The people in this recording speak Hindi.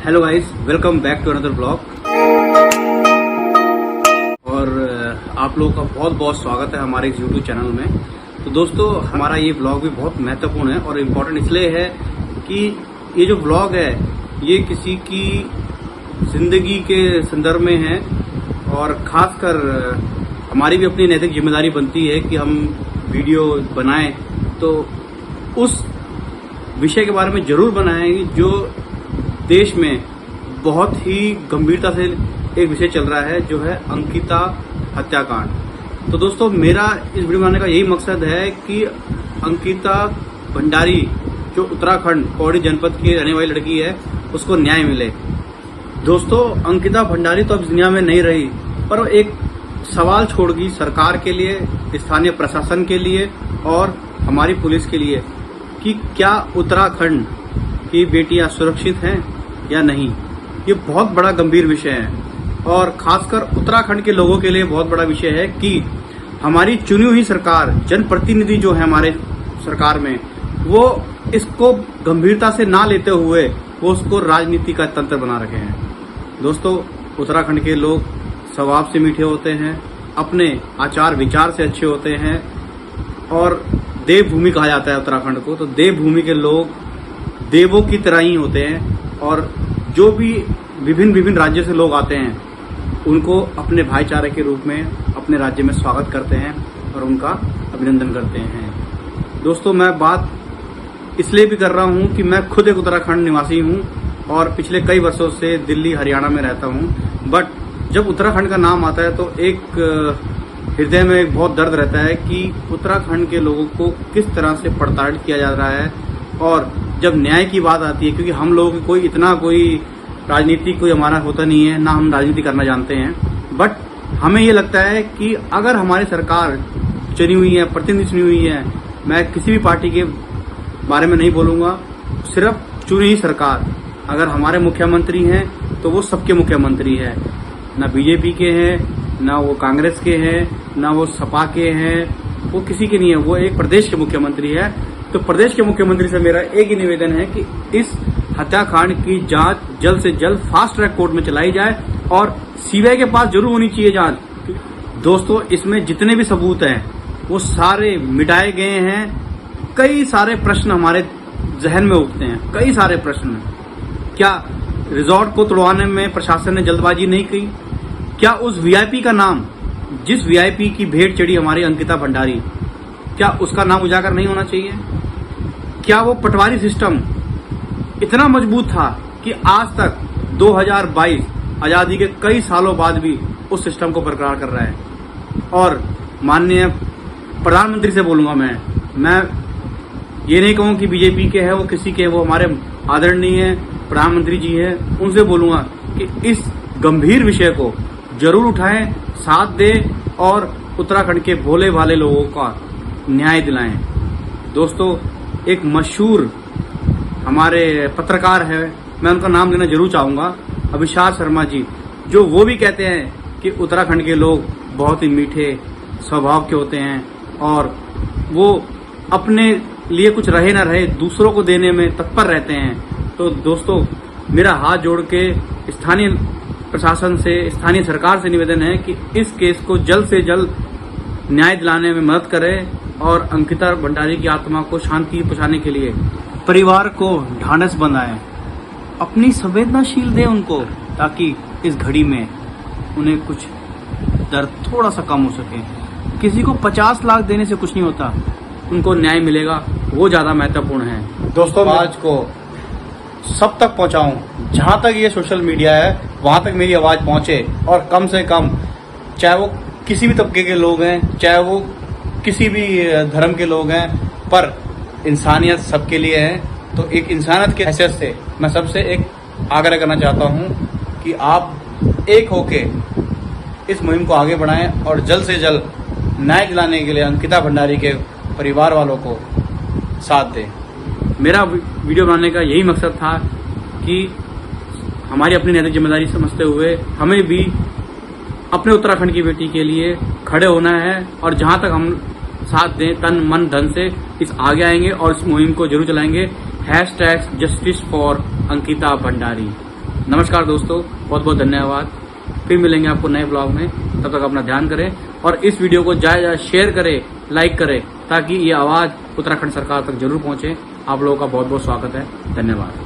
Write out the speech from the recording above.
Hello guys, welcome back to another blog. और आप लोगों का बहुत बहुत स्वागत है हमारे इस यूट्यूब चैनल में। तो दोस्तों, हमारा ये ब्लॉग भी बहुत महत्वपूर्ण है और इम्पोर्टेंट इसलिए है कि ये जो ब्लॉग है ये किसी की जिंदगी के संदर्भ में है और खासकर हमारी भी अपनी नैतिक जिम्मेदारी बनती है कि हम वीडियो बनाएं तो उस विषय के बारे में जरूर बनाएं जो देश में बहुत ही गंभीरता से एक विषय चल रहा है, जो है अंकिता हत्याकांड। तो दोस्तों, मेरा इस वीडियो बनाने का यही मकसद है कि अंकिता भंडारी जो उत्तराखंड पौड़ी जनपद की रहने वाली लड़की है उसको न्याय मिले। दोस्तों, अंकिता भंडारी तो अब दुनिया में नहीं रही, पर एक सवाल छोड़ गई सरकार के लिए, स्थानीय प्रशासन के लिए और हमारी पुलिस के लिए कि क्या उत्तराखंड की बेटियां सुरक्षित हैं या नहीं। ये बहुत बड़ा गंभीर विषय है और खासकर उत्तराखंड के लोगों के लिए बहुत बड़ा विषय है कि हमारी चुनी हुई सरकार, जनप्रतिनिधि जो है हमारे सरकार में, वो इसको गंभीरता से ना लेते हुए वो उसको राजनीति का तंत्र बना रखे हैं। दोस्तों, उत्तराखंड के लोग स्वभाव से मीठे होते हैं, अपने आचार विचार से अच्छे होते हैं और देवभूमि कहा जाता है उत्तराखंड को। तो देवभूमि के लोग देवों की तरह ही होते हैं और जो भी विभिन्न राज्यों से लोग आते हैं उनको अपने भाईचारे के रूप में अपने राज्य में स्वागत करते हैं और उनका अभिनंदन करते हैं। दोस्तों, मैं बात इसलिए भी कर रहा हूं कि मैं खुद एक उत्तराखंड निवासी हूं और पिछले कई वर्षों से दिल्ली हरियाणा में रहता हूं। बट जब उत्तराखंड का नाम आता है तो एक हृदय में एक बहुत दर्द रहता है कि उत्तराखंड के लोगों को किस तरह से प्रताड़ित किया जा रहा है। और जब न्याय की बात आती है, क्योंकि हम लोग कोई राजनीति कोई हमारा होता नहीं है, ना हम राजनीति करना जानते हैं, बट हमें ये लगता है कि अगर हमारी सरकार चुनी हुई है, प्रतिनिधि चुनी हुई है, मैं किसी भी पार्टी के बारे में नहीं बोलूंगा, सिर्फ चुनी हुई सरकार, अगर हमारे मुख्यमंत्री हैं तो वो सबके मुख्यमंत्री है, ना बीजेपी के हैं, ना वो कांग्रेस के हैं, ना वो सपा के हैं, वो किसी के नहीं है, वो एक प्रदेश के मुख्यमंत्री है। तो प्रदेश के मुख्यमंत्री से मेरा एक ही निवेदन है कि इस हत्याकांड की जांच जल्द से जल्द फास्ट ट्रैक कोर्ट में चलाई जाए और सीबीआई के पास जरूर होनी चाहिए जांच। दोस्तों, इसमें जितने भी सबूत हैं वो सारे मिटाए गए हैं। कई सारे प्रश्न हमारे जहन में उठते हैं, कई सारे प्रश्न। क्या रिजॉर्ट को तोड़वाने में प्रशासन ने जल्दबाजी नहीं की? क्या उस वीआईपी का नाम, जिस वीआईपी की भेंट चढ़ी हमारी अंकिता भंडारी, क्या उसका नाम उजागर नहीं होना चाहिए? क्या वो पटवारी सिस्टम इतना मजबूत था कि आज तक 2022 आजादी के कई सालों बाद भी उस सिस्टम को बरकरार कर रहा है? और माननीय प्रधानमंत्री से बोलूंगा, मैं ये नहीं कहूं कि बीजेपी के हैं, वो किसी के हैं, वो हमारे आदरणीय प्रधानमंत्री जी हैं, उनसे बोलूंगा कि इस गंभीर विषय को जरूर उठाएं, साथ दें और उत्तराखंड के भोले भाले लोगों का न्याय दिलाएं। दोस्तों, एक मशहूर हमारे पत्रकार है, मैं उनका नाम लेना जरूर चाहूंगा, अभिषार शर्मा जी, जो वो भी कहते हैं कि उत्तराखंड के लोग बहुत ही मीठे स्वभाव के होते हैं और वो अपने लिए कुछ रहे ना रहे दूसरों को देने में तत्पर रहते हैं। तो दोस्तों, मेरा हाथ जोड़ के स्थानीय प्रशासन से, स्थानीय सरकार से निवेदन है कि इस केस को जल्द से जल्द न्याय दिलाने में मदद करें और अंकिता भंडारी की आत्मा को शांति पहुंचाने के लिए परिवार को ढांढस बंधाएं, अपनी संवेदनाशील दें उनको, ताकि इस घड़ी में उन्हें कुछ दर्द थोड़ा सा कम हो सके। किसी को 50 लाख देने से कुछ नहीं होता, उनको न्याय मिलेगा, वो ज्यादा महत्वपूर्ण है। दोस्तों, आज को सब तक पहुंचाऊं, जहां तक ये सोशल मीडिया है वहां तक मेरी आवाज पहुंचे और कम से कम, चाहे वो किसी भी तबके के लोग हैं, चाहे वो किसी भी धर्म के लोग हैं, पर इंसानियत सबके लिए है। तो एक इंसानियत के हैसियत से मैं सबसे एक आग्रह करना चाहता हूं कि आप एक होके इस मुहिम को आगे बढ़ाएं और जल्द से जल्द न्याय दिलाने के लिए अंकिता भंडारी के परिवार वालों को साथ दें। मेरा वीडियो बनाने का यही मकसद था कि हमारी अपनी नैतिक जिम्मेदारी समझते हुए हमें भी अपने उत्तराखंड की बेटी के लिए खड़े होना है और जहां तक हम साथ दें तन मन धन से इस आगे आएंगे और इस मुहिम को जरूर चलाएंगे। #Justice for Ankita Bhandari. नमस्कार दोस्तों, बहुत बहुत धन्यवाद। फिर मिलेंगे आपको नए ब्लॉग में, तब तक अपना ध्यान करें और इस वीडियो को ज़्यादा शेयर करें, लाइक करें, ताकि ये आवाज़ उत्तराखंड सरकार तक जरूर पहुंचे। आप लोगों का बहुत बहुत स्वागत है। धन्यवाद।